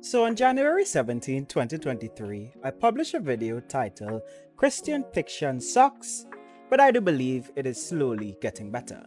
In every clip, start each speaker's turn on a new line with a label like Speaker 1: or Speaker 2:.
Speaker 1: So on January 17, 2023, I published a video titled Christian Fiction Sucks, but I do believe it is slowly getting better.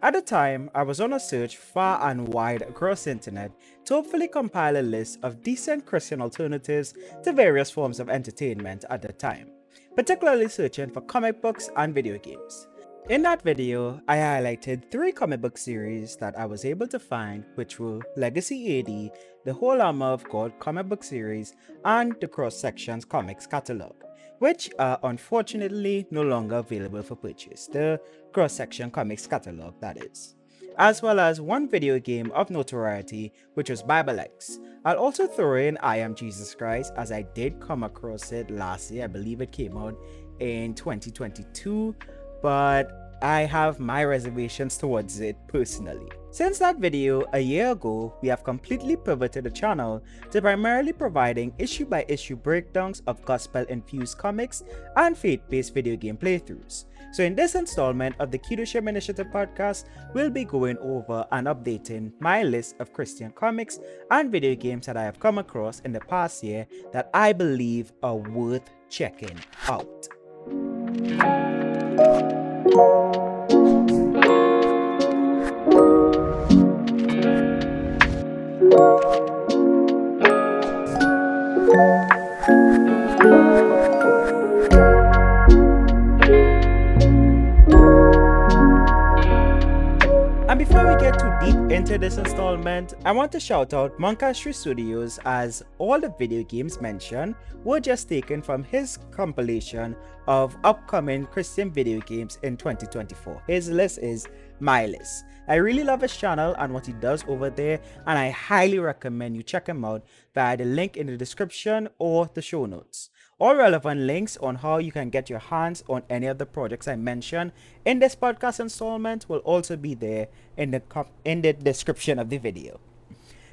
Speaker 1: At the time, I was on a search far and wide across the internet to hopefully compile a list of decent Christian alternatives to various forms of entertainment at the time, particularly searching for comic books and video games. In that video, I highlighted 3 comic book series that I was able to find, which were Legacy AD, the Whole Armor of God comic book series, and the Cross Sections Comics catalog, which are unfortunately no longer available for purchase. The Cross Section Comics catalog, that is. As well as one video game of notoriety, which was Bible X. I'll also throw in I Am Jesus Christ, as I did come across it last year. I believe it came out in 2022, but I have my reservations towards it personally. Since that video a year ago, we have completely pivoted the channel to primarily providing issue-by-issue breakdowns of gospel-infused comics and faith-based video game playthroughs. So in this installment of the Kedoshim Initiative Podcast, we'll be going over and updating my list of Christian comics and video games that I have come across in the past year that I believe are worth checking out. And before we get too deep into this installment, I want to shout out Monkastry Studios, as all the video games mentioned were just taken from his compilation of upcoming Christian video games in 2024. His list is my list. I really love his channel and what he does over there, and I highly recommend you check him out via the link in the description or the show notes. All relevant links on how you can get your hands on any of the projects I mentioned in this podcast installment will also be there in the description of the video.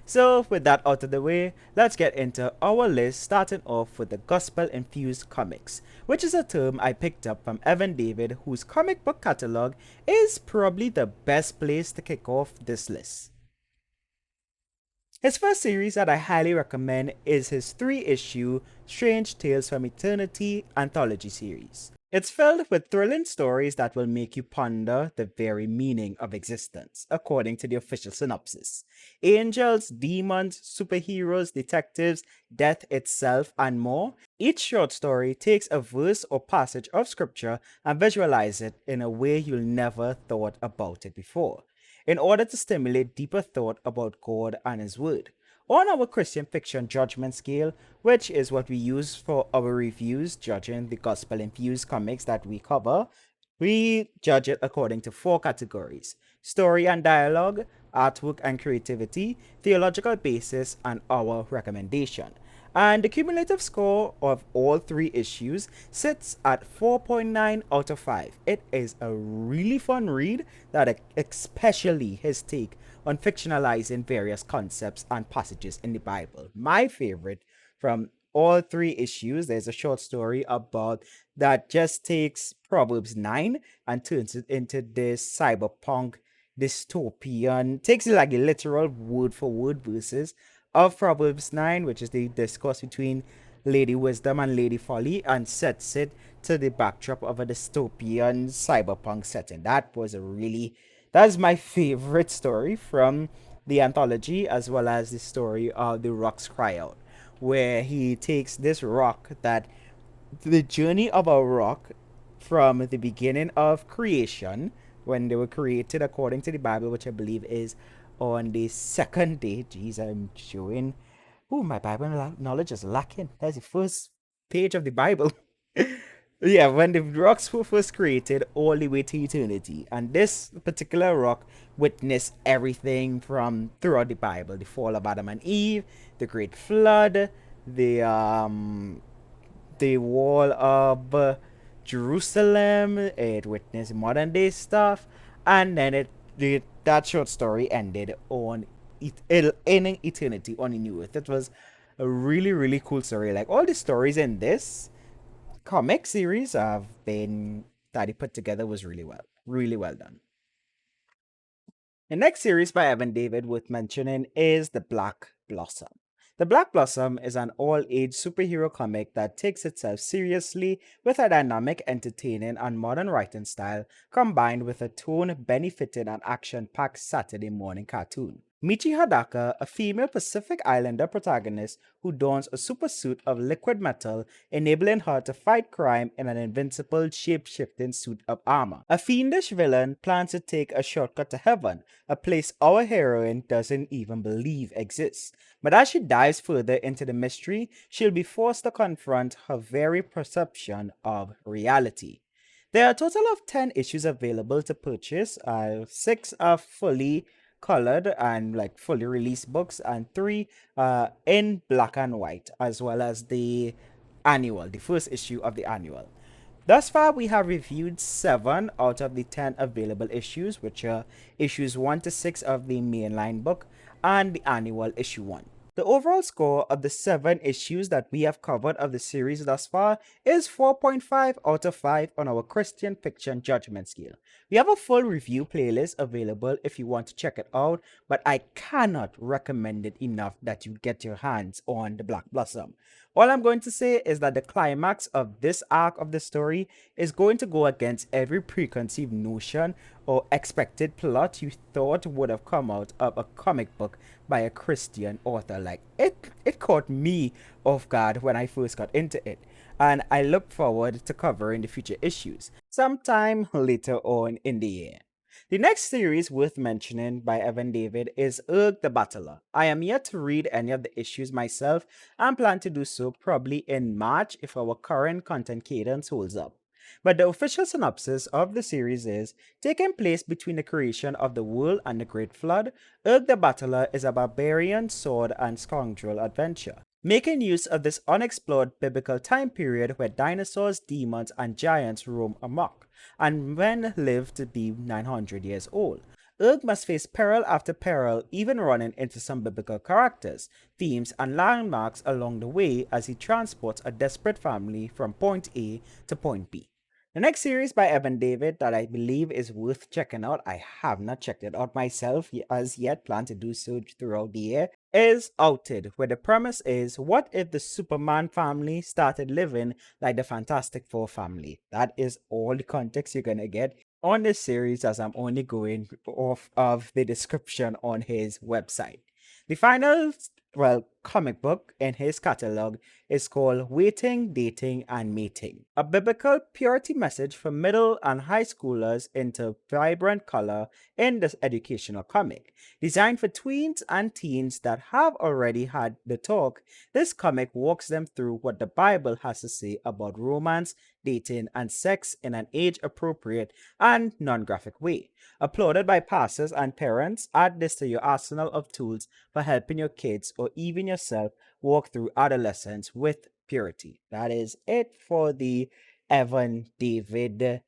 Speaker 1: So with that out of the way, let's get into our list, starting off with the gospel-infused comics, which is a term I picked up from Evan David, whose comic book catalog is probably the best place to kick off this list. His first series that I highly recommend is his 3-issue Strange Tales from Eternity anthology series. It's filled with thrilling stories that will make you ponder the very meaning of existence, according to the official synopsis. Angels, demons, superheroes, detectives, death itself, and more. Each short story takes a verse or passage of scripture and visualizes it in a way you'll never thought about it before, in order to stimulate deeper thought about God and His Word. On our Christian fiction judgment scale, which is what we use for our reviews judging the gospel-infused comics that we cover, we judge it according to 4 categories: story and dialogue, artwork and creativity, theological basis, and our recommendation. And the cumulative score of all 3 issues sits at 4.9 out of 5. It is a really fun read, that especially his take on fictionalizing various concepts and passages in the Bible. My favorite from all 3 issues, there's a short story about that just takes Proverbs 9 and turns it into this cyberpunk dystopian, takes it like a literal word for word verses of Proverbs 9, which is the discourse between Lady Wisdom and Lady Folly, and sets it to the backdrop of a dystopian cyberpunk setting. That's my favorite story from the anthology, as well as the story of The Rocks Cry Out, where he takes this rock, that the journey of a rock from the beginning of creation, when they were created according to the Bible, which I believe is on the 2nd day. Jeez, I'm showing. Oh, my Bible knowledge is lacking. That's the first page of the Bible. Yeah, when the rocks were first created, all the way to eternity. And this particular rock witnessed everything from throughout the Bible: the fall of Adam and Eve, the great flood, the wall of Jerusalem. It witnessed modern day stuff, and then that short story ended on in eternity on the new earth. It was a really cool story. Like, all the stories in this comic series have been that he put together was really well done. The next series by Evan David worth mentioning is The Black Blossom. The Black Blossom is an all-age superhero comic that takes itself seriously with a dynamic, entertaining, and modern writing style combined with a tone-benefited and action-packed Saturday morning cartoon. Michi Hadaka, a female Pacific Islander protagonist who dons a supersuit of liquid metal, enabling her to fight crime in an invincible, shape-shifting suit of armor. A fiendish villain plans to take a shortcut to heaven, a place our heroine doesn't even believe exists. But as she dives further into the mystery, she'll be forced to confront her very perception of reality. There are a total of 10 issues available to purchase. 6 are fully colored and like fully released books, and 3 in black and white, as well as the annual, the first issue of the annual. Thus far, we have reviewed 7 out of the 10 available issues, which are issues 1 to 6 of the mainline book and the annual issue 1. The overall score of the 7 issues that we have covered of the series thus far is 4.5 out of 5 on our Christian Fiction Judgment Scale. We have a full review playlist available if you want to check it out, but I cannot recommend it enough that you get your hands on the Black Blossom. All I'm going to say is that the climax of this arc of the story is going to go against every preconceived notion or expected plot you thought would have come out of a comic book by a Christian author. Like it caught me off guard when I first got into it, and I look forward to covering the future issues sometime later on in the year. The next series worth mentioning by Evan David is the Battler. I am yet to read any of the issues myself and plan to do so probably in March if our current content cadence holds up. But the official synopsis of the series is taking place between the creation of the world and the Great Flood. The Battler is a barbarian, sword, and scoundrel adventure, making use of this unexplored biblical time period where dinosaurs, demons, and giants roam amok, and men live to be 900 years old. Must face peril after peril, even running into some biblical characters, themes, and landmarks along the way as he transports a desperate family from point A to point B. The next series by Evan David that I believe is worth checking out, I have not checked it out myself as yet, plan to do so throughout the year, is Outed, where the premise is, what if the Superman family started living like the Fantastic Four family? That is all the context you're gonna get on this series, as I'm only going off of the description on his website. The final, comic book in his catalog is called Waiting, Dating, and Mating, a biblical purity message for middle and high schoolers into vibrant color in this educational comic. Designed for tweens and teens that have already had the talk, this comic walks them through what the Bible has to say about romance, dating, and sex in an age-appropriate and non-graphic way. Applauded by pastors and parents, add this to your arsenal of tools for helping your kids or even yourself walk through adolescence with purity. That is it for the Evan David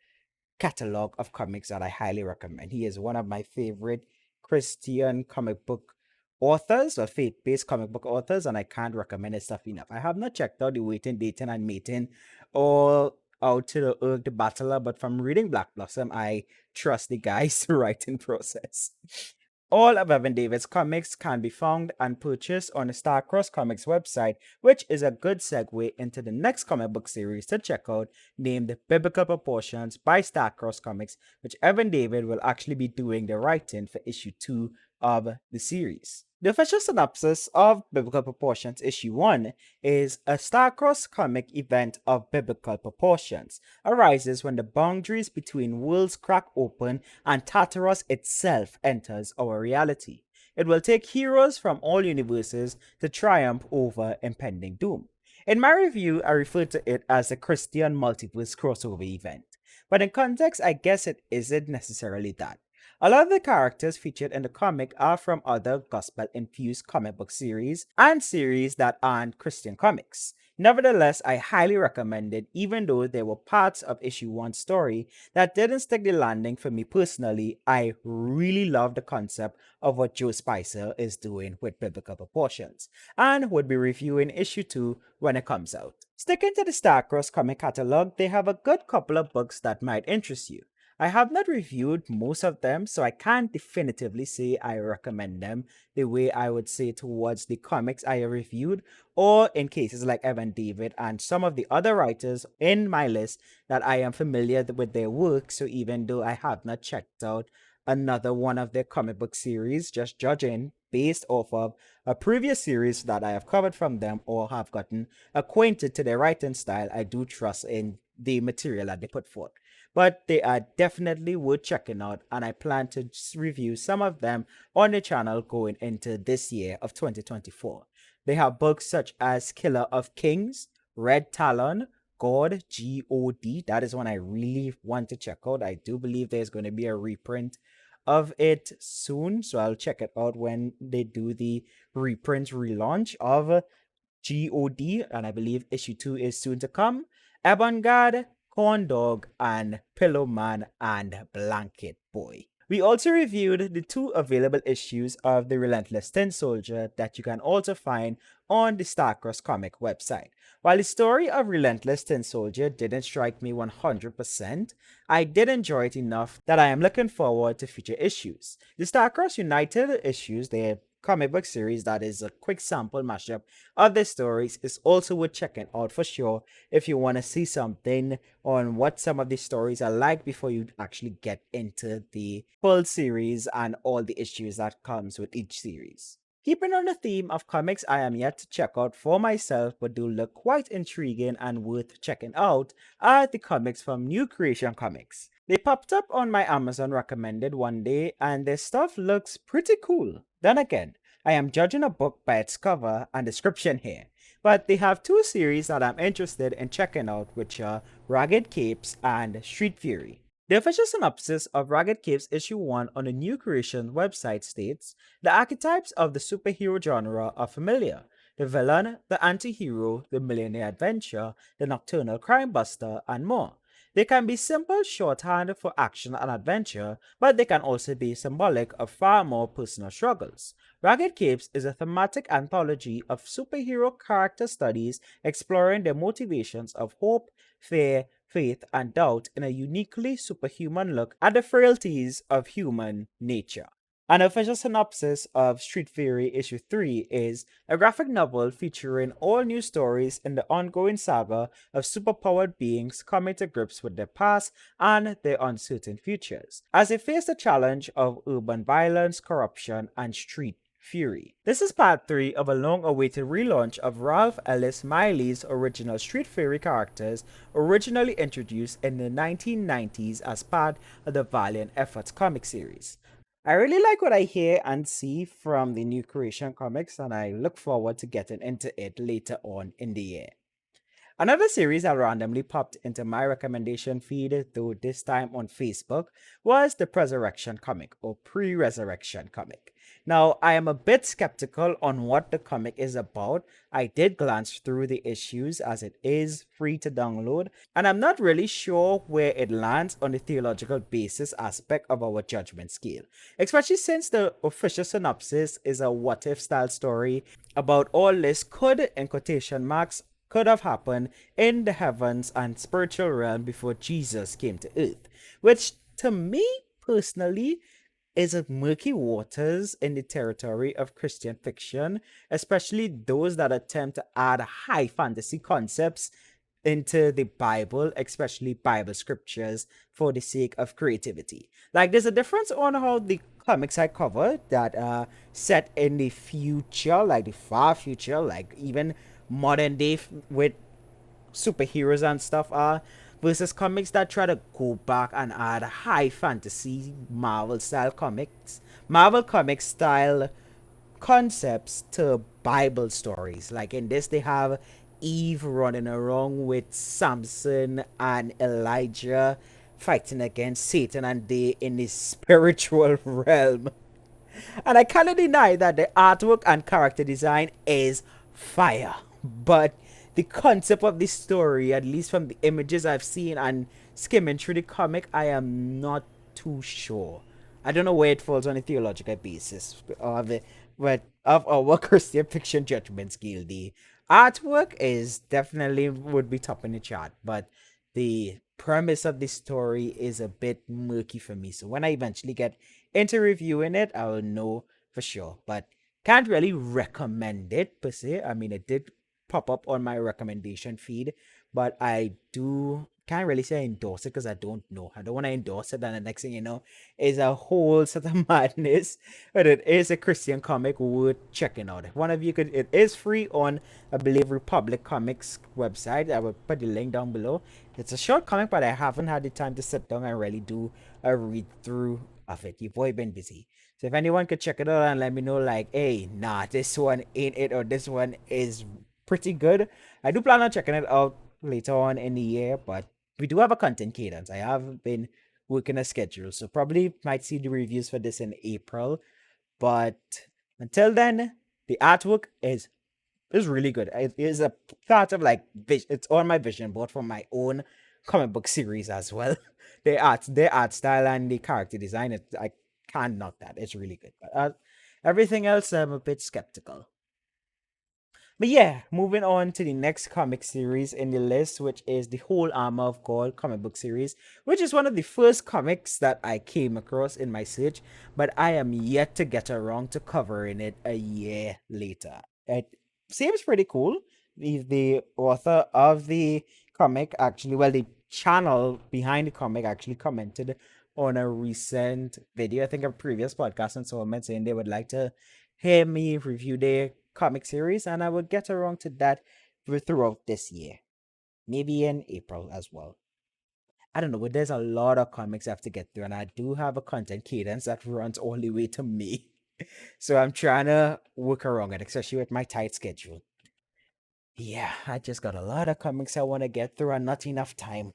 Speaker 1: catalog of comics that I highly recommend. He is one of my favorite Christian comic book authors or faith-based comic book authors, and I can't recommend his stuff enough. I have not checked out the Waiting, Dating, and Mating or out to the Battler, but from reading Black Blossom, I trust the guy's writing process. All of Evan David's comics can be found and purchased on the Starcross Comics website, which is a good segue into the next comic book series to check out, named Biblical Proportions by Starcross Comics, which Evan David will actually be doing the writing for issue 2 of the series. The official synopsis of Biblical Proportions issue 1 is a Starcross comic event of biblical proportions arises when the boundaries between worlds crack open and Tartarus itself enters our reality. It will take heroes from all universes to triumph over impending doom. In my review, I refer to it as a Christian multiverse crossover event, but in context, I guess it isn't necessarily that. A lot of the characters featured in the comic are from other gospel-infused comic book series and series that aren't Christian comics. Nevertheless, I highly recommend it, even though there were parts of issue 1's story that didn't stick the landing for me personally. I really love the concept of what Joe Spicer is doing with Biblical Proportions, and would be reviewing issue 2 when it comes out. Sticking to the Starcross comic catalog, they have a good couple of books that might interest you. I have not reviewed most of them, so I can't definitively say I recommend them the way I would say towards the comics I have reviewed, or in cases like Evan David and some of the other writers in my list that I am familiar with their work. So even though I have not checked out another one of their comic book series, just judging based off of a previous series that I have covered from them or have gotten acquainted to their writing style, I do trust in the material that they put forth. But they are definitely worth checking out, and I plan to review some of them on the channel going into this year of 2024. They have books such as Killer of Kings, Red Talon, God, that is one I really want to check out. I do believe there's going to be a reprint of it soon, so I'll check it out when they do the reprint relaunch of God, and I believe issue 2 is soon to come. Avant-Garde, Corn Dog, and Pillow Man and Blanket Boy. We also reviewed the 2 available issues of The Relentless Tin Soldier that you can also find on the Starcross comic website. While the story of Relentless Tin Soldier didn't strike me 100%, I did enjoy it enough that I am looking forward to future issues. The Starcross United issues, their comic book series that is a quick sample mashup of the stories, is also worth checking out for sure if you want to see something on what some of the stories are like before you actually get into the full series and all the issues that comes with each series. Keeping on the theme of comics I am yet to check out for myself but do look quite intriguing and worth checking out are the comics from New Creation Comics. They popped up on my Amazon recommended one day and their stuff looks pretty cool. Then again, I am judging a book by its cover and description here, but they have 2 series that I'm interested in checking out, which are Ragged Capes and Street Fury. The official synopsis of Ragged Capes issue 1 on the New Creation website states, the archetypes of the superhero genre are familiar. The villain, the anti-hero, the millionaire adventurer, the nocturnal crime buster, and more. They can be simple shorthand for action and adventure, but they can also be symbolic of far more personal struggles. Ragged Capes is a thematic anthology of superhero character studies exploring the motivations of hope, fear, faith, and doubt in a uniquely superhuman look at the frailties of human nature. An official synopsis of Street Fury issue 3 is a graphic novel featuring all new stories in the ongoing saga of superpowered beings coming to grips with their past and their uncertain futures, as they face the challenge of urban violence, corruption, and street fury. This is part 3 of a long-awaited relaunch of Ralph Ellis Miley's original Street Fury characters, originally introduced in the 1990s as part of the Valiant Efforts comic series. I really like what I hear and see from the New Creation comics, and I look forward to getting into it later on in the year. Another series that randomly popped into my recommendation feed, though this time on Facebook, was the Presurrection comic or Pre-Resurrection comic. Now, I am a bit skeptical on what the comic is about. I did glance through the issues as it is free to download, and I'm not really sure where it lands on the theological basis aspect of our judgment scale, especially since the official synopsis is a what if style story about all this could, in quotation marks, could have happened in the heavens and spiritual realm before Jesus came to earth, which to me personally is a murky waters in the territory of Christian fiction, especially those that attempt to add high fantasy concepts into the Bible, especially Bible scriptures, for the sake of creativity. Like, there's a difference on how the comics I cover that are set in the future, like the far future, like even modern day with superheroes and stuff are, versus comics that try to go back and add high fantasy Marvel comic style concepts to Bible stories. Like in this, they have Eve running around with Samson and Elijah fighting against Satan and they in the spiritual realm. And I cannot deny that the artwork and character design is fire. But the concept of the story, at least from the images I've seen and skimming through the comic, I am not too sure. I don't know where it falls on a theological basis of it, but of our Christian fiction judgment scale. The artwork is definitely would be top in the chart, but the premise of the story is a bit murky for me. So when I eventually get into reviewing it, I will know for sure. But can't really recommend it per se. I mean, it did pop up on my recommendation feed, but I do can't really say I endorse it because I don't know. I don't want to endorse it, and the next thing you know is a whole sort of madness. But it is a Christian comic worth checking out. If one of you could, it is free on, I believe, Republic Comics website. I will put the link down below. It's a short comic, but I haven't had the time to sit down and really do a read through of it. You've always been busy. So if anyone could check it out and let me know, like, hey, nah, this one ain't it, or this one is pretty good. I do plan on checking it out later on in the year, but we do have a content cadence. I have been working a schedule, so probably might see the reviews for this in April. But until then, the artwork is really good. It is a part of like it's on my vision board for my own comic book series as well. their art style and the character design, I can't knock that. It's really good. But everything else, I'm a bit skeptical. But yeah, moving on to the next comic series in the list, which is the Whole Armor of God comic book series, which is one of the first comics that I came across in my search, but I am yet to get around to covering it a year later. It seems pretty cool. The author of the comic actually, well, the channel behind the comic actually commented on a recent video, I think a previous podcast and so on, saying they would like to hear me review their comic series, and I will get around to that throughout this year, maybe in April as well. I don't know, but there's a lot of comics I have to get through, and I do have a content cadence that runs all the way to May. So I'm trying to work around it, especially with my tight schedule. Yeah, I just got a lot of comics I want to get through and not enough time.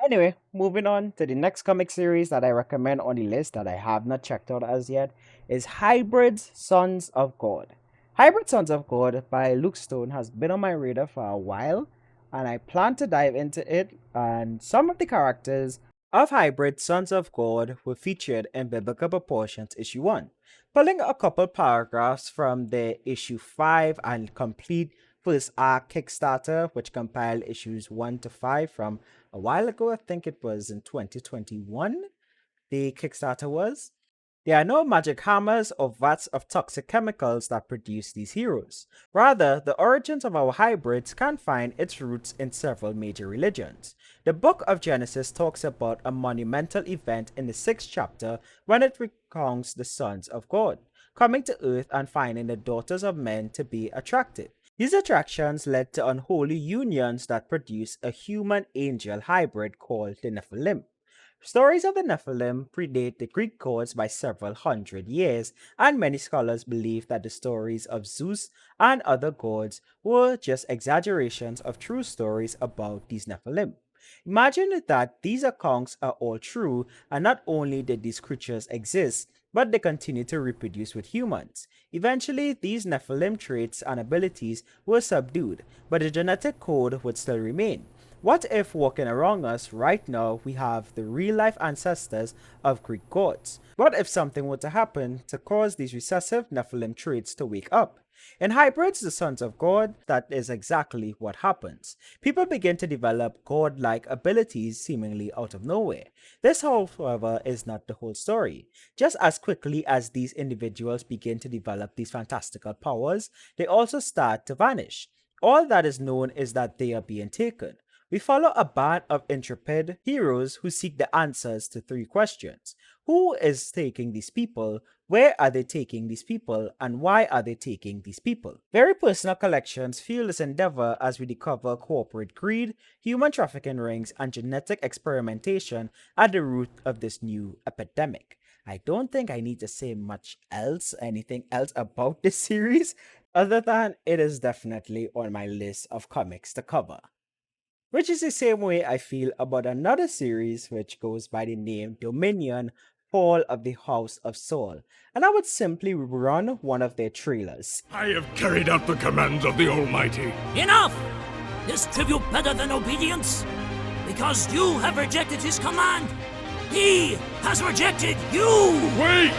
Speaker 1: Anyway, moving on to the next comic series that I recommend on the list that I have not checked out as yet is Hybrid's Sons of God. Hybrid Sons of God by Luke Stone has been on my radar for a while, and I plan to dive into it, and some of the characters of Hybrid Sons of God were featured in Biblical Proportions issue 1, pulling a couple paragraphs from the issue 5 and complete first arc Kickstarter, which compiled issues 1 to 5 from a while ago. I think it was in 2021, the Kickstarter was. There are no magic hammers or vats of toxic chemicals that produce these heroes. Rather, the origins of our hybrids can find its roots in several major religions. The book of Genesis talks about a monumental event in the 6th chapter when it recounts the sons of God coming to earth and finding the daughters of men to be attractive. These attractions led to unholy unions that produce a human-angel hybrid called the Nephilim. Stories of the Nephilim predate the Greek gods by several hundred years, and many scholars believe that the stories of Zeus and other gods were just exaggerations of true stories about these Nephilim. Imagine that these accounts are all true, and not only did these creatures exist, but they continue to reproduce with humans. Eventually, these Nephilim traits and abilities were subdued, but the genetic code would still remain. What if walking around us right now we have the real-life ancestors of Greek gods? What if something were to happen to cause these recessive Nephilim traits to wake up? In Hybrids, the Sons of God, that is exactly what happens. People begin to develop god-like abilities seemingly out of nowhere. This, however, is not the whole story. Just as quickly as these individuals begin to develop these fantastical powers, they also start to vanish. All that is known is that they are being taken. We follow a band of intrepid heroes who seek the answers to 3 questions. Who is taking these people? Where are they taking these people? And why are they taking these people? Very personal collections fuel this endeavor as we discover corporate greed, human trafficking rings, and genetic experimentation at the root of this new epidemic. I don't think I need to say anything else about this series, other than it is definitely on my list of comics to cover. Which is the same way I feel about another series which goes by the name Dominion, Fall of the House of Saul, and I would simply run one of their trailers.
Speaker 2: I have carried out the commands of the Almighty.
Speaker 3: Enough! Is tribute better than obedience? Because you have rejected his command, he has rejected you!
Speaker 2: Wait!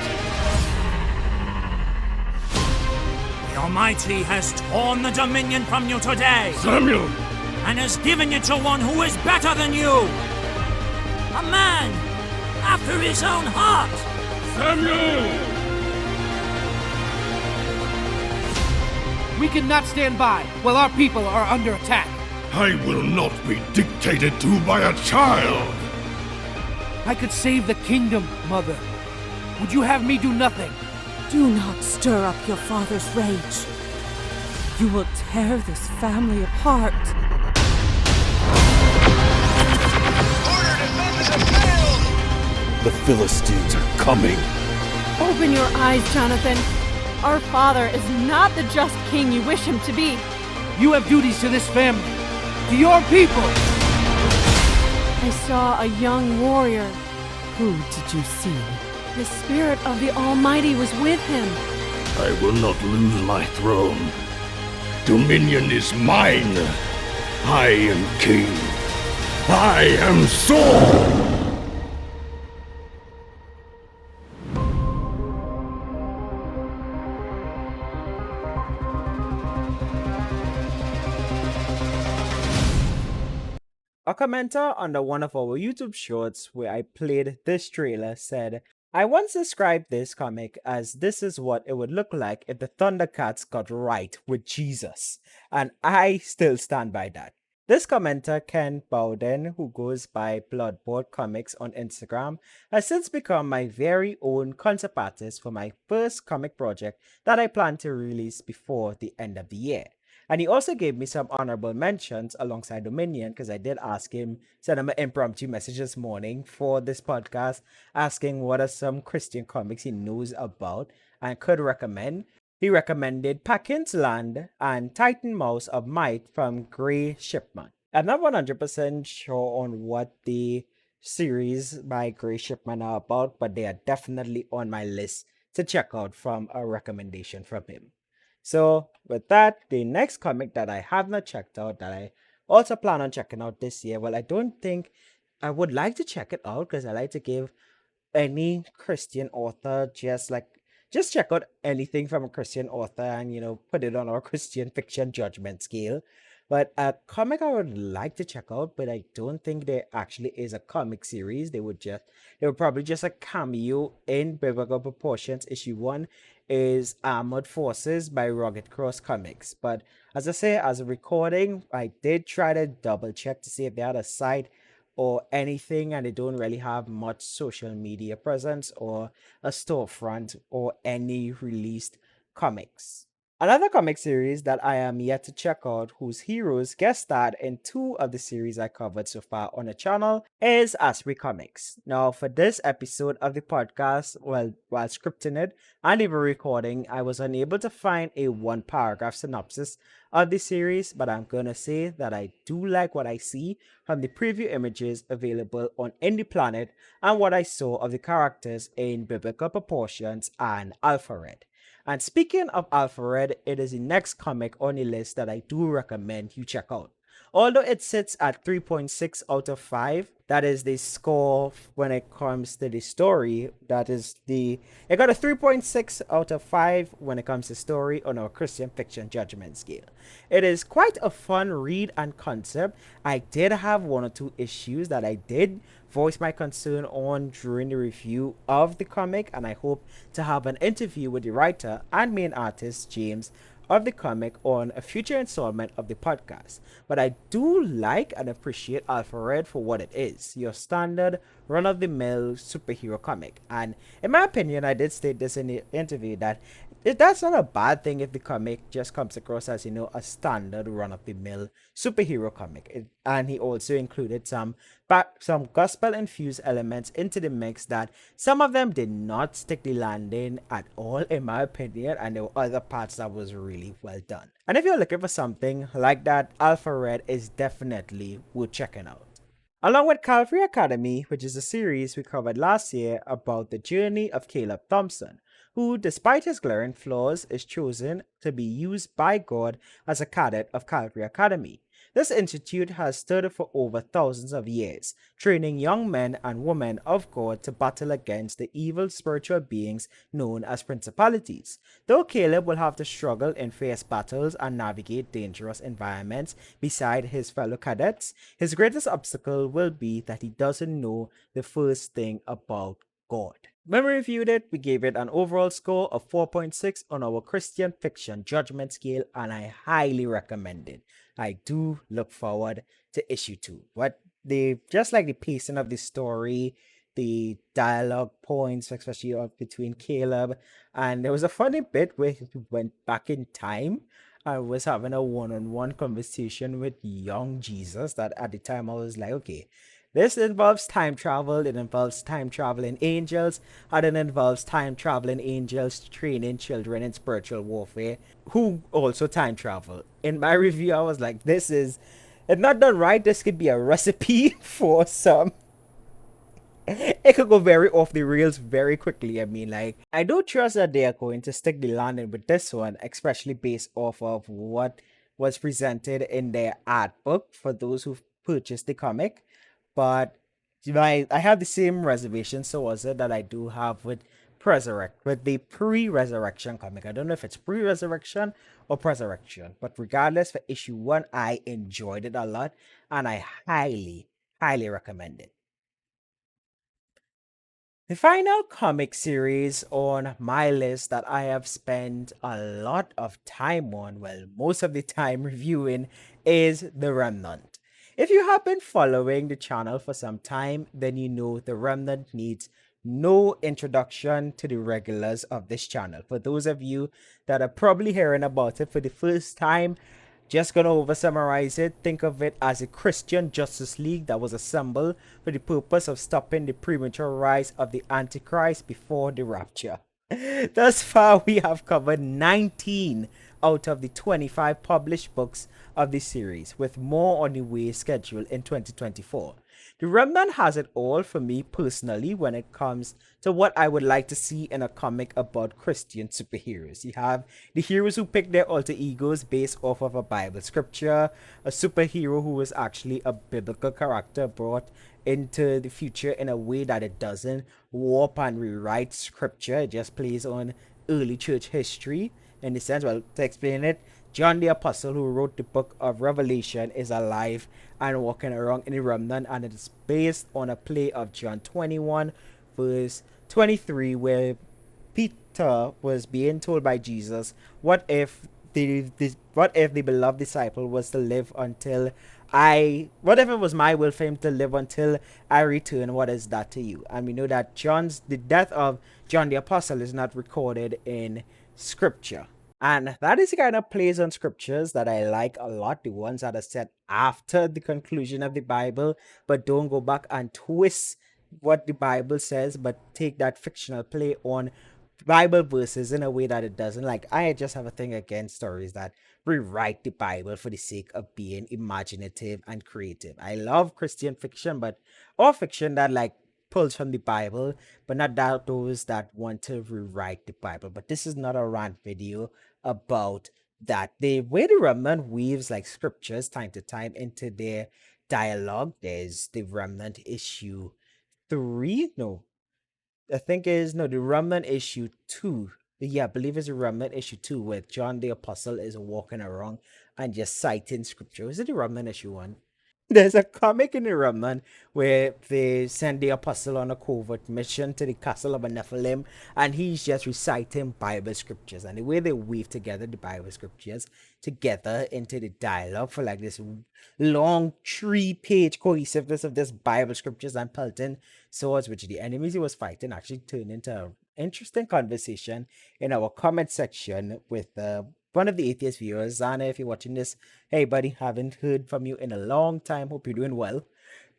Speaker 3: The Almighty has torn the dominion from you today.
Speaker 2: Samuel!
Speaker 3: And has given it to one who is better than you. A man after his own heart!
Speaker 2: Samuel!
Speaker 4: We cannot stand by while our people are under attack.
Speaker 2: I will not be dictated to by a child!
Speaker 4: I could save the kingdom, Mother. Would you have me do nothing?
Speaker 5: Do not stir up your father's rage. You will tear this family apart.
Speaker 6: Order defenses have failed!
Speaker 2: The Philistines are coming!
Speaker 5: Open your eyes, Jonathan. Our father is not the just king you wish him to be.
Speaker 4: You have duties to this family, to your people.
Speaker 5: I saw a young warrior.
Speaker 7: Who did you see?
Speaker 5: The spirit of the Almighty was with him.
Speaker 2: I will not lose my throne. Dominion is mine. I am king. I am Saul.
Speaker 1: A commenter under one of our YouTube shorts where I played this trailer said, I once described this comic as this is what it would look like if the Thundercats got right with Jesus. And I still stand by that. This commenter, Ken Bowden, who goes by Bloodboard Comics on Instagram, has since become my very own concept artist for my first comic project that I plan to release before the end of the year. And he also gave me some honorable mentions alongside Dominion because I did ask him, send him an impromptu message this morning for this podcast, asking what are some Christian comics he knows about and could recommend. He recommended Paquin's Land and Titan Mouse of Might from Gray Shipman. I'm not 100% sure on what the series by Gray Shipman are about, but they are definitely on my list to check out from a recommendation from him. So with that, the next comic that I have not checked out that I also plan on checking out this year, well, I don't think I would like to check it out because I like to give any Christian author just check out anything from a Christian author and put it on our Christian fiction judgment scale. But a comic I would like to check out, but I don't think there actually is a comic series. They would probably just a cameo in Biblical Proportions issue 1 is Armored Forces by Rugged Cross Comics. But as I say, as a recording, I did try to double check to see if they had a site or anything, and they don't really have much social media presence or a storefront or any released comics. Another comic series that I am yet to check out, whose heroes guest starred in 2 of the series I covered so far on the channel, is Asprey Comics. Now, for this episode of the podcast, while scripting it and even recording, I was unable to find a 1-paragraph synopsis of the series, but I'm gonna say that I do like what I see from the preview images available on Indie Planet and what I saw of the characters in Biblical Proportions and Alpha Red. And speaking of Alpha Red, it is the next comic on the list that I do recommend you check out. Although it sits at 3.6 out of 5, that is the score when it comes to the story. It got a 3.6 out of 5 when it comes to story on our Christian fiction judgment scale. It is quite a fun read and concept. I did have 1 or 2 issues that I did voice my concern on during the review of the comic, and I hope to have an interview with the writer and main artist James of the comic on a future installment of the podcast. But I do like and appreciate Alpha Red for what it is, your standard run-of-the-mill superhero comic. And in my opinion, I did state this in the interview that that's not a bad thing if the comic just comes across as a standard run-of-the-mill superhero comic. And he also included some gospel infused elements into the mix that some of them did not stick the landing at all, in my opinion, and there were other parts that was really well done. And if you're looking for something like that, Alpha Red is definitely worth checking out. Along with Calvary Academy, which is a series we covered last year about the journey of Caleb Thompson, who, despite his glaring flaws, is chosen to be used by God as a cadet of Calvary Academy. This institute has stood for over thousands of years, training young men and women of God to battle against the evil spiritual beings known as principalities. Though Caleb will have to struggle in fierce battles and navigate dangerous environments beside his fellow cadets, his greatest obstacle will be that he doesn't know the first thing about God. When we reviewed it, we gave it an overall score of 4.6 on our Christian fiction judgment scale, and I highly recommend it. I do look forward to issue 2. But just like the pacing of the story, the dialogue points, especially between Caleb, and there was a funny bit where he went back in time. I was having a one-on-one conversation with young Jesus that at the time I was like, okay, this involves time travel, it involves time traveling angels, and it involves time traveling angels training children in spiritual warfare who also time travel. In my review, I was like, it's not done right. This could be a recipe for some. It could go very off the rails very quickly. I mean, like, I don't trust that they are going to stick the landing with this one, especially based off of what was presented in their art book for those who purchased the comic. But I have the same reservation, so was it, that I do have with the pre-resurrection comic. I don't know if it's pre-resurrection or resurrection, but regardless, for issue 1, I enjoyed it a lot, and I highly, highly recommend it. The final comic series on my list that I have spent a lot of time on, well, most of the time reviewing, is The Remnant. If you have been following the channel for some time, then you know The Remnant needs no introduction to the regulars of this channel. For those of you that are probably hearing about it for the first time, just gonna over summarize it. Think of it as a Christian Justice League that was assembled for the purpose of stopping the premature rise of the Antichrist before the rapture. Thus far, we have covered 19 out of the 25 published books of the series, with more on the way scheduled in 2024. The Remnant has it all for me personally when it comes to what I would like to see in a comic about Christian superheroes. You have the heroes who pick their alter egos based off of a Bible scripture, a superhero who is actually a biblical character brought into the future in a way that it doesn't warp and rewrite scripture. It just plays on early church history in the sense. Well, to explain it, John the Apostle, who wrote the book of Revelation, is alive and walking around in the Remnant, and it is based on a play of John 21 verse 23, where Peter was being told by Jesus, what if the beloved disciple was to live until what if it was my will for him to live until I return? What is that to you? And we know that the death of John the Apostle is not recorded in scripture. And that is the kind of plays on scriptures that I like a lot, the ones that are set after the conclusion of the Bible, but don't go back and twist what the Bible says, but take that fictional play on Bible verses in a way that it doesn't. Like, I just have a thing against stories that rewrite the Bible for the sake of being imaginative and creative. I love Christian fiction, or fiction that like pulls from the Bible, but not that those that want to rewrite the Bible. But this is not a rant video about that. The way the Remnant weaves like scriptures time to time into their dialogue. There's the Remnant issue 3. No, I think is no the Remnant issue 2. Yeah, I believe it's a Remnant issue 2 where John the Apostle is walking around and just citing scripture. Is it the Remnant issue 1? There's a comic in the Remnant where they send the apostle on a covert mission to the castle of a Nephilim, and he's just reciting Bible scriptures. And the way they weave together the Bible scriptures together into the dialogue for like this long 3-page cohesiveness of this Bible scriptures and pelting swords, which the enemies he was fighting actually turned into an interesting conversation in our comment section with one of the atheist viewers. Zana, if you're watching this, hey buddy, haven't heard from you in a long time, hope you're doing well.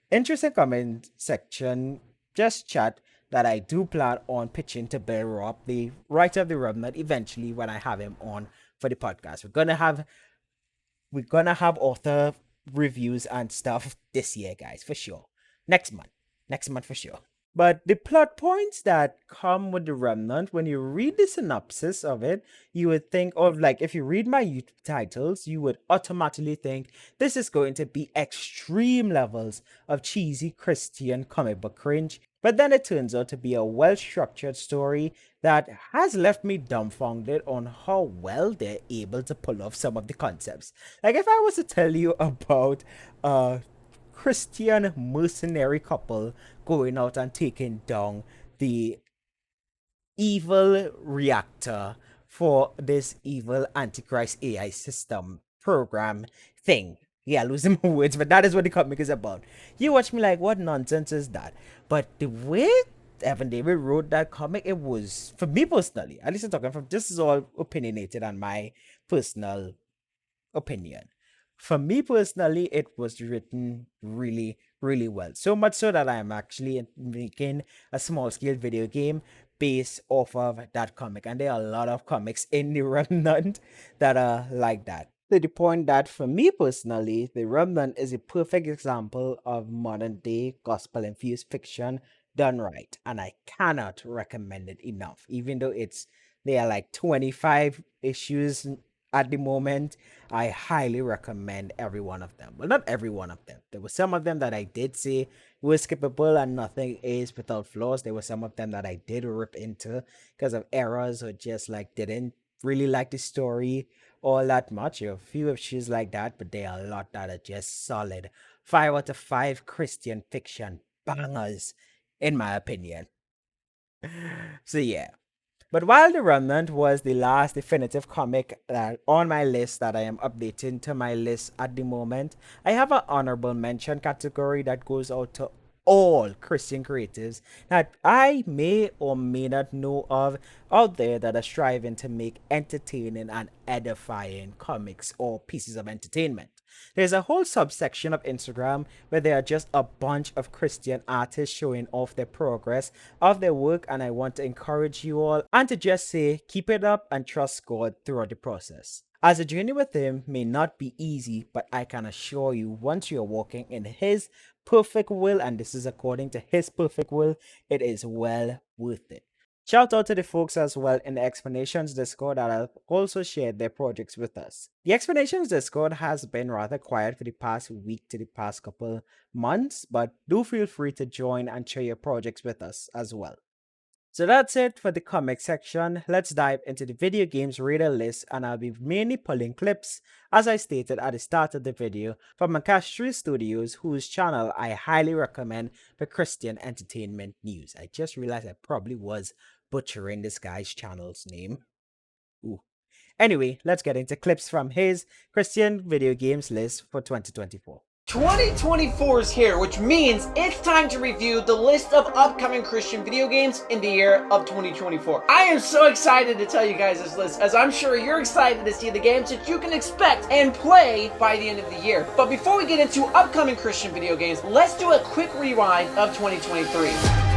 Speaker 1: Interesting comment section, just chat that I do plan on pitching to Bill Robb, the writer of the Remnant, eventually when I have him on for the podcast. We're gonna have author reviews and stuff this year, guys, for sure. Next month for sure. But the plot points that come with the Remnant, when you read the synopsis of it, you would think of, like, if you read my YouTube titles, you would automatically think this is going to be extreme levels of cheesy Christian comic book cringe. But then it turns out to be a well-structured story that has left me dumbfounded on how well they're able to pull off some of the concepts. Like, if I was to tell you about Christian mercenary couple going out and taking down the evil reactor for this evil Antichrist AI system program thing. Yeah, losing my words, but that is what the comic is about. You watch me like, what nonsense is that? But the way Evan David wrote that comic, it was, for me personally, at least I'm talking from, this is all opinionated on my personal opinion. For me personally, it was written really, really well. So much so that I'm actually making a small scale video game based off of that comic. And there are a lot of comics in the Remnant that are like that. To the point that for me personally, the Remnant is a perfect example of modern day gospel infused fiction done right. And I cannot recommend it enough. Even though there are like 25 issues at the moment, I highly recommend every one of them. Well, not every one of them. There were some of them that I did say were skippable and nothing is without flaws. There were some of them that I did rip into because of errors or just like didn't really like the story all that much. There are a few issues like that, but there are a lot that are just solid 5 out of 5 Christian fiction bangers, in my opinion. So yeah. But while The Remnant was the last definitive comic on my list that I am updating to my list at the moment, I have an honorable mention category that goes out to all Christian creatives that I may or may not know of out there that are striving to make entertaining and edifying comics or pieces of entertainment. There's a whole subsection of Instagram where there are just a bunch of Christian artists showing off their progress of their work, and I want to encourage you all and to just say keep it up and trust God throughout the process. As a journey with Him may not be easy, but I can assure you once you're walking in His perfect will, and this is according to His perfect will, it is well worth it. Shout out to the folks as well in the Xplanations Discord that have also shared their projects with us. The Xplanations Discord has been rather quiet for the past week to the past couple months, but do feel free to join and share your projects with us as well. So that's it for the comic section. Let's dive into the video games reader list, and I'll be mainly pulling clips, as I stated at the start of the video, from Makastri Studios, whose channel I highly recommend for Christian entertainment news. I just realized I probably was butchering this guy's channel's name. Ooh. Anyway, let's get into clips from his Christian video games list for 2024.
Speaker 8: 2024 is here, which means it's time to review the list of upcoming Christian video games in the year of 2024. I am so excited to tell you guys this list, as I'm sure you're excited to see the games that you can expect and play by the end of the year. But before we get into upcoming Christian video games, let's do a quick rewind of 2023.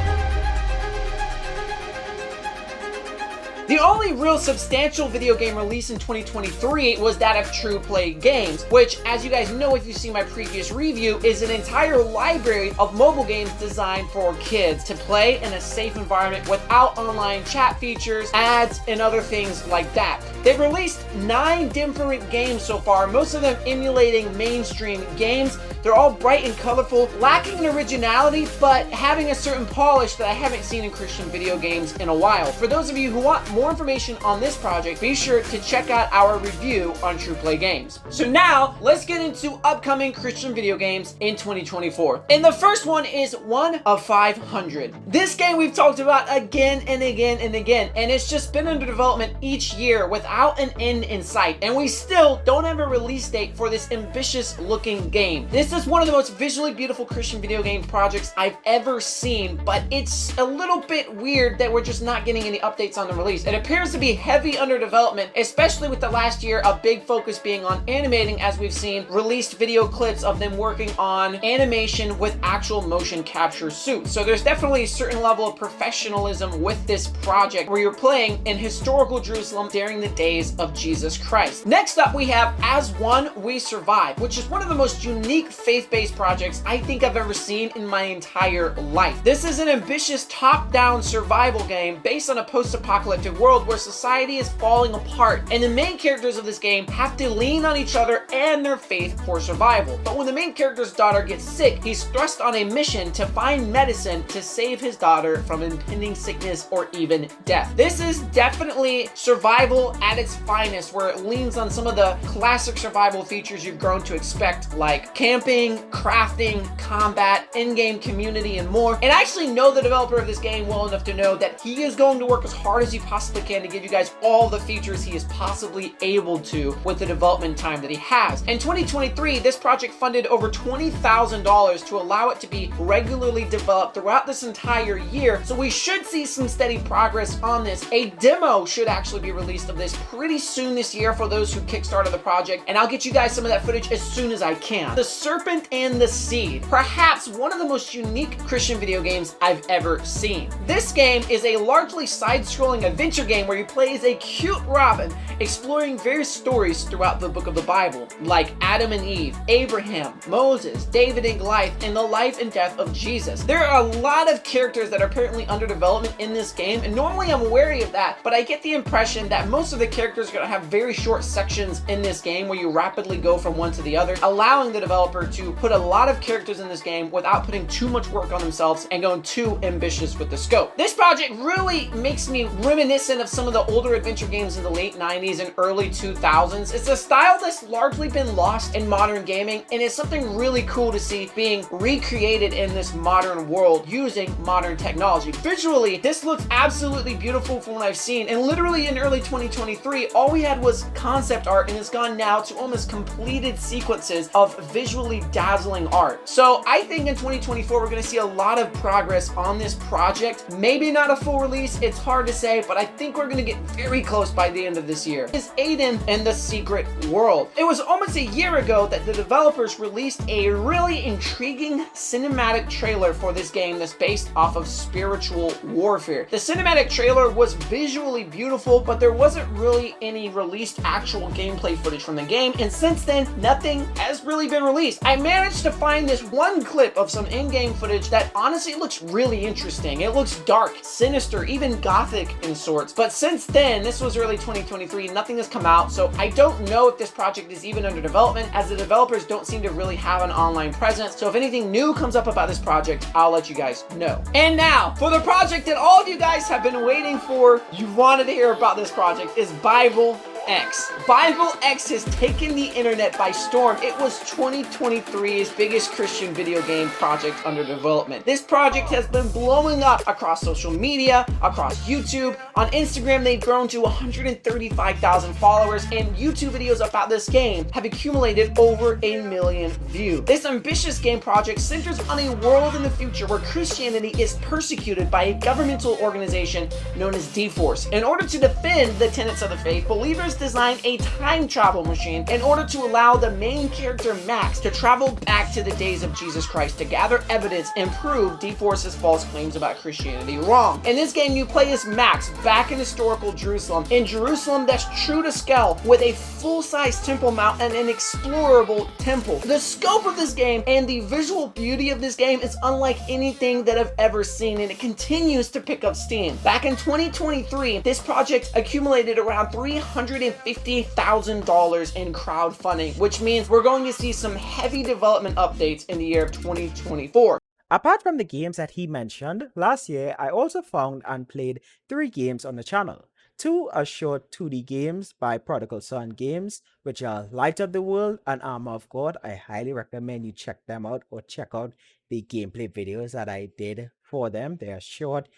Speaker 8: The only real substantial video game release in 2023 was that of True Play Games, which, as you guys know if you've seen my previous review, is an entire library of mobile games designed for kids to play in a safe environment without online chat features, ads, and other things like that. They've released 9 different games so far, most of them emulating mainstream games. They're all bright and colorful, lacking in originality, but having a certain polish that I haven't seen in Christian video games in a while. For those of you who want more information on this project, be sure to check out our review on True Play Games. So now, let's get into upcoming Christian video games in 2024. And the first one is 1 of 500. This game we've talked about again and again and again, and it's just been under development each year without an end in sight, and we still don't have a release date for this ambitious looking game. This is one of the most visually beautiful Christian video game projects I've ever seen, but it's a little bit weird that we're just not getting any updates on the release. series. It appears to be heavy under development, especially with the last year a big focus being on animating, as we've seen released video clips of them working on animation with actual motion capture suits. So there's definitely a certain level of professionalism with this project where you're playing in historical Jerusalem during the days of Jesus Christ. Next up, we have As One We Survive, which is one of the most unique faith-based projects I think I've ever seen in my entire life. This is an ambitious top-down survival game based on a post-apocalyptic world where society is falling apart, and the main characters of this game have to lean on each other and their faith for survival. But when the main character's daughter gets sick, he's thrust on a mission to find medicine to save his daughter from impending sickness or even death. This is definitely survival at its finest, where it leans on some of the classic survival features you've grown to expect, like camping, crafting, combat, in-game community, and more. And I actually know the developer of this game well enough to know that he is going to work as hard as he possibly can to give you guys all the features he is possibly able to with the development time that he has. In 2023, this project funded over $20,000 to allow it to be regularly developed throughout this entire year, so we should see some steady progress on this. A demo should actually be released of this pretty soon this year for those who kickstarted the project, and I'll get you guys some of that footage as soon as I can. The Serpent and the Seed, perhaps one of the most unique Christian video games I've ever seen. This game is a largely side-scrolling adventure game where you play as a cute Robin, exploring various stories throughout the book of the Bible, like Adam and Eve, Abraham, Moses, David and Goliath, and the life and death of Jesus. There are a lot of characters that are apparently under development in this game, and normally I'm wary of that, but I get the impression that most of the characters are going to have very short sections in this game where you rapidly go from one to the other, allowing the developer to put a lot of characters in this game without putting too much work on themselves and going too ambitious with the scope. This project really makes me reminiscent of some of the older adventure games in the late 90s and early 2000s. It's a style that's largely been lost in modern gaming, and it's something really cool to see being recreated in this modern world using modern technology. Visually, this looks absolutely beautiful from what I've seen, and literally in early 2023, all we had was concept art, and it's gone now to almost completed sequences of visually dazzling art. So I think in 2024, we're going to see a lot of progress on this project. Maybe not a full release, it's hard to say, but I think we're going to get very close by the end of this year. Is Aiden and the Secret World. It was almost a year ago that the developers released a really intriguing cinematic trailer for this game that's based off of spiritual warfare. The cinematic trailer was visually beautiful, but there wasn't really any released actual gameplay footage from the game, and since then, nothing has really been released. I managed to find this one clip of some in-game footage that honestly looks really interesting. It looks dark, sinister, even gothic in sorts, but since then, this was early 2023, nothing has come out, so I don't know if this project is even under development, as the developers don't seem to really have an online presence. So if anything new comes up about this project, I'll let you guys know. And now, for the project that all of you guys have been waiting for, you wanted to hear about this project, is Bible X. Bible X has taken the internet by storm. It was 2023's biggest Christian video game project under development. This project has been blowing up across social media, across YouTube. On Instagram, they've grown to 135,000 followers, and YouTube videos about this game have accumulated over 1 million views. This ambitious game project centers on a world in the future where Christianity is persecuted by a governmental organization known as D-Force. In order to defend the tenets of the faith, believers designed a time travel machine in order to allow the main character Max to travel back to the days of Jesus Christ to gather evidence and prove D-Force's false claims about Christianity wrong. In this game, you play as Max back in historical Jerusalem, in Jerusalem that's true to scale, with a full-size Temple Mount and an explorable temple. The scope of this game and the visual beauty of this game is unlike anything that I've ever seen, and it continues to pick up steam. Back in 2023, this project accumulated around $350,000 in crowdfunding, which means we're going to see some heavy development updates in the year of 2024.
Speaker 1: Apart from the games that he mentioned, last year I also found and played 3 games on the channel. 2 are short 2D games by Prodigal Son Games, which are Light of the World and Armor of God. I highly recommend you check them out, or check out the gameplay videos that I did for them. They are short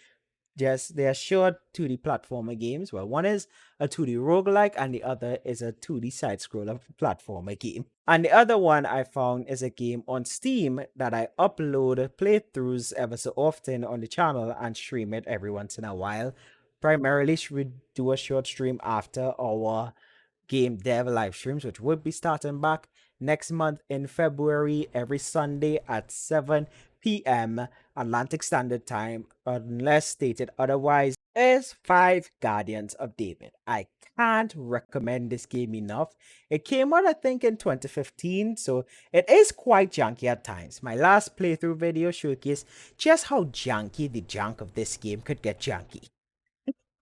Speaker 1: 2D platformer games. Well, one is a 2D roguelike and the other is a 2D side-scroller platformer game. And the other one I found is a game on Steam that I upload playthroughs ever so often on the channel and stream it every once in a while. primarily should do a short stream after our game dev live streams, which will be starting back next month in February, every Sunday at 7 p.m. Atlantic Standard Time, unless stated otherwise, is 5 Guardians of David. I can't recommend this game enough. It came out, I think, in 2015, so it is quite janky at times. My last playthrough video showcased just how janky the junk of this game could get janky.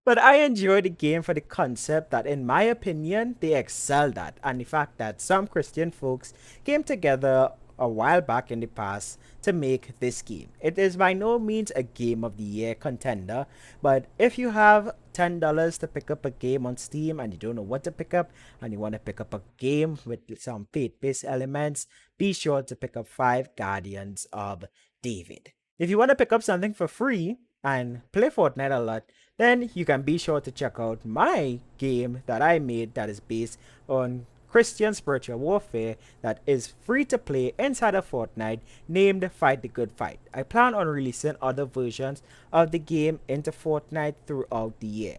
Speaker 1: But I enjoy the game for the concept that, in my opinion, they excelled at, and the fact that some Christian folks came together a while back in the past to make this game. It is by no means a Game of the Year contender, but if you have $10 to pick up a game on Steam and you don't know what to pick up, and you want to pick up a game with some faith-based elements, be sure to pick up 5 Guardians of David. If you want to pick up something for free and play Fortnite a lot, then you can be sure to check out my game that I made that is based on Christian spiritual warfare that is free to play inside of Fortnite, named Fight the Good Fight. I plan on releasing other versions of the game into Fortnite throughout the year.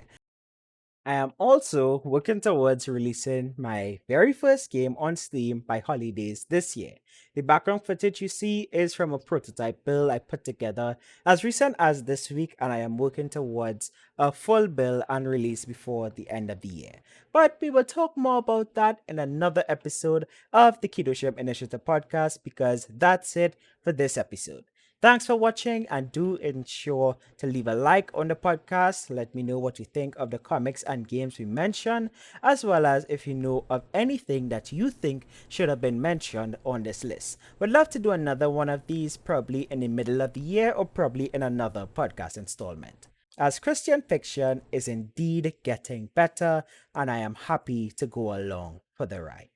Speaker 1: I am also working towards releasing my very first game on Steam by holidays this year. The background footage you see is from a prototype build I put together as recent as this week, and I am working towards a full build and release before the end of the year. But we will talk more about that in another episode of the Kedoshim Initiative Podcast, because that's it for this episode. Thanks for watching, and do ensure to leave a like on the podcast. Let me know what you think of the comics and games we mentioned, as well as if you know of anything that you think should have been mentioned on this list. Would love to do another one of these, probably in the middle of the year or probably in another podcast installment, as Christian fiction is indeed getting better, and I am happy to go along for the ride.